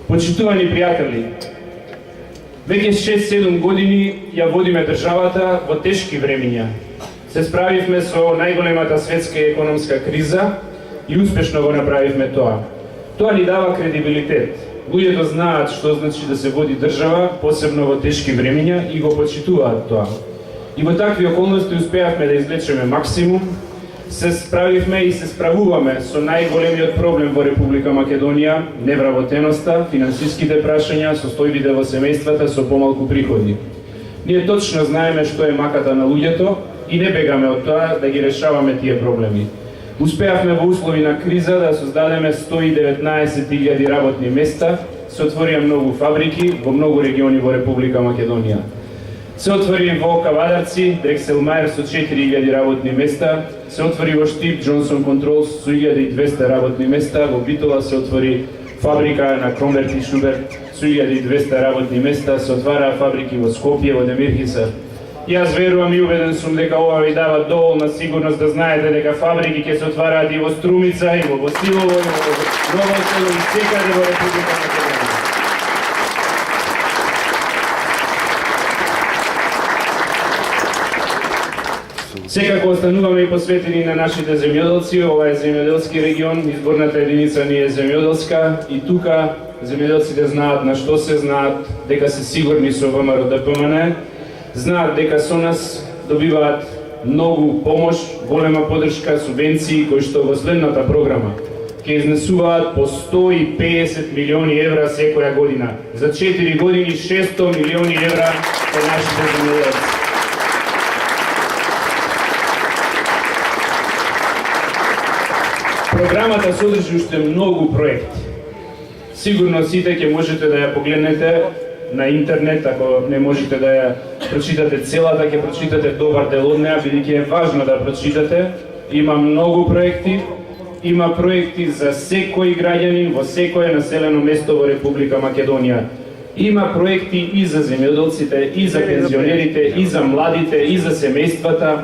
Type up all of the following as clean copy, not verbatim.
Почитувани пријатели, веќе 6-7 години ја водиме државата во тешки времиња. Се справивме со најголемата светска економска криза и успешно го направивме тоа. Тоа ни дава кредибилитет. Луѓето знаат што значи да се води држава, посебно во тешки времиња, и го почитуваат тоа. И во такви околности успеавме да извлечеме максимум, се справивме и се справуваме со најголемиот проблем во Република Македонија, невработеноста, финансиските прашања, состојбите во семејствата со помалку приходи. Ние точно знаеме што е маката на луѓето и не бегаме од тоа да ги решаваме тие проблеми. Успеавме во услови на криза да создадеме 119.000 работни места, се отворија многу фабрики во многу региони во Република Македонија. Се отвори во Кавадарци, Дрексел Мајер со 4.000 работни места, се отвори во Штип Джонсон Контрол со 1.200 работни места, во Битола се отвори фабрика на Кромберт и Шуберт со 1.200 работни места, се отвараа фабрики во Скопје, во Демирхиса. Јас верувам и убеден сум дека ова ви дава доволна сигурност да знаете дека фабрики ќе се отвараат и во Струмица, и во Босилово, и во Ново Село, и секаде во Република Македонија. Секако остануваме и посветени на нашите земјоделци. Ова е земјоделски регион, изборната единица ни е земјоделска и тука земјоделците знаат на што се, знаат дека се сигурни со ВМРО-ДПМН, знаат дека со нас добиваат многу помош, голема подршка, субвенции кои што во следната програма ќе изнесуваат по 150 милиони евра секоја година. За 4 години 600 милиони евра за нашите земјоделци. Програмата содржи уште многу проекти. Сигурно сите ќе можете да ја погледнете на интернет, ако не можете да ја прочитате целата, ќе прочитате добар дел од неа, бидејќи е важно да прочитате. Има многу проекти, има проекти за секој граѓанин во секое населено место во Република Македонија. Има проекти и за земјоделците, и за пензионерите, и за младите, и за семејствата,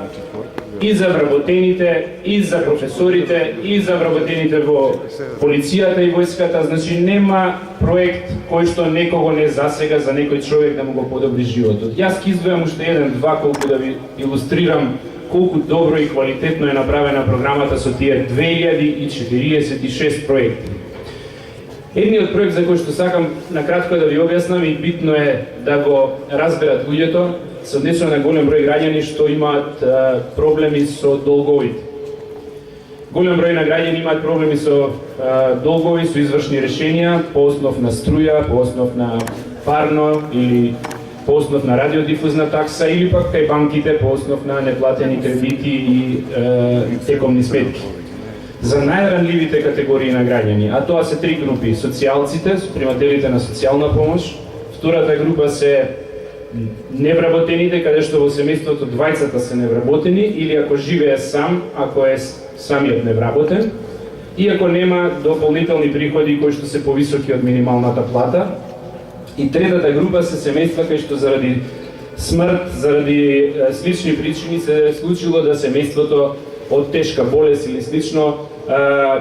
и за вработените, и за професорите, и за вработените во полицијата и војската. Значи нема проект кој што некого не засега за некој човек да му го подобри животот. Јас ќе издвојам уште еден-два колку да ви илустрирам колку добро и квалитетно е направена програмата со тие 2046 проекти. Едниот проект за кој што сакам накратко да ви објаснам и битно е да го разберат луѓето, се однесува на голем број граѓани што имаат проблеми со долговите. Голем број на граѓани имаат проблеми со долгови, со извршни решенија по основ на струја, по основ на парно или по основ на радиодифузна такса или пак кај банките по основ на неплатени кредити и текомни сметки. За најранливите категории на граѓани, а тоа се три групи: социјалците, примателите на социјална помош, втората група се невработените, каде што во семејството двајцата се невработени или ако живее сам, ако е самиот невработен и ако нема дополнителни приходи кои што се повисоки од минималната плата. И третата група се семејства кај што заради смрт, заради слични причини се случило да семејството од тешка болест или слично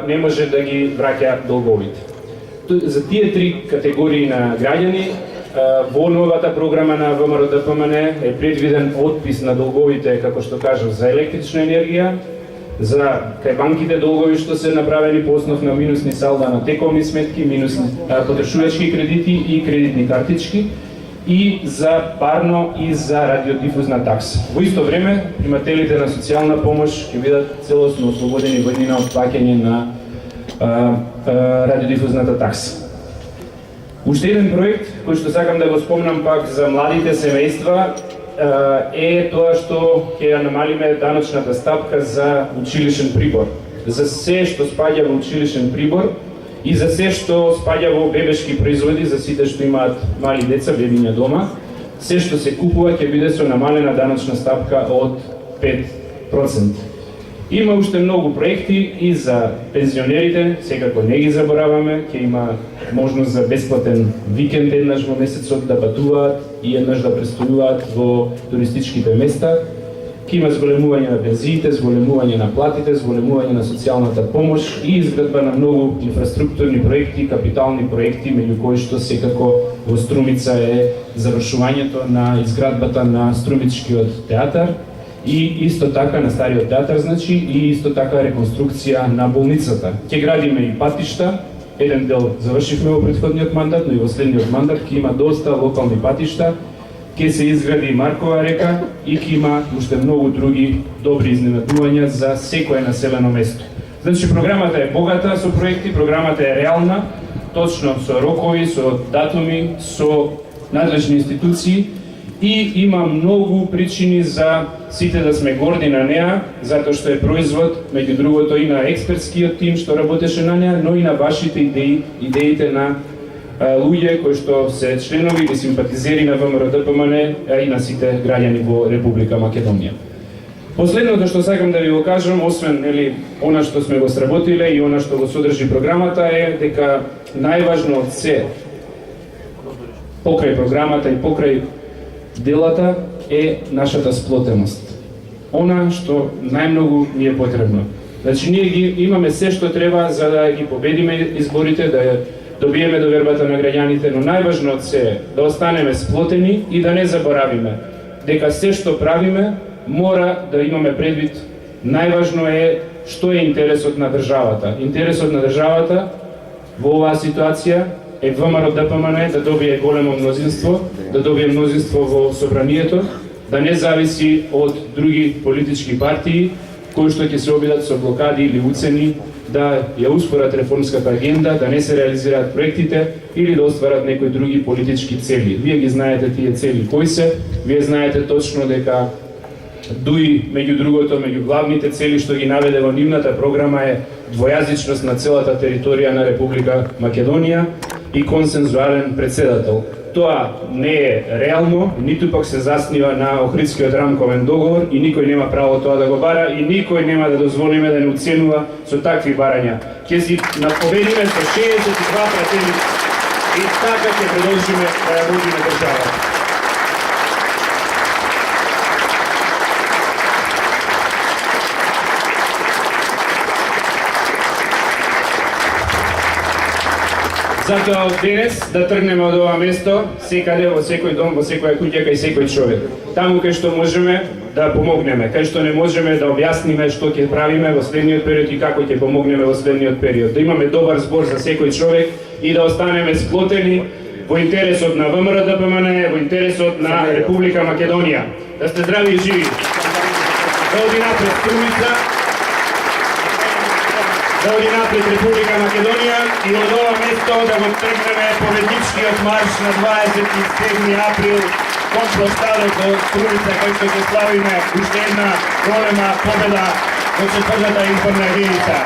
не може да ги враќа долговите. За тие три категории на граѓани во новата програма на ВМРО-ДПМН е предвиден отпис на долговите, како што кажав, за електрична енергија, за кај банките долгови што се направени по основ на минусни салда на текомни сметки, минусни потрошувачки кредити и кредитни картички, и за парно и за радиодифузна такса. Во исто време, примателите на социјална помош ќе бидат целосно ослободени година од плаќање на радиодифузната такса. Уште еден проект кој што сакам да го спомнам пак за младите семејства е тоа што ќе ја намалиме даночната стапка за училишен прибор. За се што спаѓа во училишен прибор и за се што спаѓа во бебешки производи, за сите што имаат мали деца, бебиња дома, се што се купува ќе биде со намалена даночна стапка од 5%. Има уште многу проекти и за пензионерите, секако не ги забораваме, ќе има можност за бесплатен викенд еднаш во месецот да патуваат и еднаш да престојуваат во туристичките места. Ке има зголемување на пензиите, зголемување на платите, зголемување на социјалната помош и изградба на многу инфраструктурни проекти, капитални проекти, меѓу кои што секако во Струмица е завршувањето на изградбата на Струмичкиот театар и исто така на стариот театар, значи, и исто така реконструкција на болницата. Ќе градиме и патишта, еден дел завршивме во претходниот мандат, но и во следниот мандат ќе има доста локални патишта, ќе се изгради Маркова река и ќе има уште многу други добри изненадувања за секое населено место. Значи, програмата е богата со проекти, програмата е реална, точно со рокови, со датуми, со надлежни институции и има многу причини за сите да сме горди на неа, затоа што е производ, меѓу другото, и на експертскиот тим што работеше на неа, но и на вашите идеи, идеите на луѓе кои што се членови или симпатизери на ВМРО-ДПМН, а и на сите граѓани во Република Македонија. Последното што сакам да ви го кажам, освен она што сме го сработиле и она што го содржи програмата, е дека најважно од се покрај програмата и покрај делата е нашата сплотеност. Она што најмногу ни е потребно. Значи, ние ги имаме се што треба за да ги победиме изборите, да добиеме довербата на граѓаните, но најважно од се е да останеме сплотени и да не заборавиме дека се што правиме мора да имаме предвид. Најважно е што е интересот на државата. Интересот на државата во оваа ситуација е ВМРО-ДПМН да добие големо мнозинство, да добие мнозинство во собранието, да не зависи од други политички партии кои што ќе се обидат со блокади или уцени да ја успорат реформската агенда, да не се реализираат проектите или да остварат некои други политички цели. Вие ги знаете тие цели кои се, вие знаете точно дека дуи, меѓу другото, меѓу главните цели што ги наведе во нивната програма е двојазичност на целата територија на Република Македонија и консензуален председател. Тоа не е реално, ниту пак се заснива на Охридскиот рамковен договор и никој нема право тоа да го бара и никој нема да дозволиме да не уценува со такви барања. Ќе си победиме со 62 пратеници и така ќе продолжиме да ја водиме државата. Затоа од денес да тргнеме од ова место, секаде, во секој дом, во секоја куќа, кај секој човек. Таму кај што можеме да помогнеме, кај што не можеме да објасниме што ќе правиме во следниот период и како ќе помогнеме во следниот период. Да имаме добар збор за секој човек и да останеме сплотени во интересот на ВМРО-ДПМН, во интересот на Република Македонија. Да сте здрави и живи. Да оди напред Струмица, да оди напред Република Македонија и од ова место да го тргнеме победничкиот марш на 27 април кон площадот до Струмица, кој што ќе славиме уште една голема победа во четвртата изборна единица.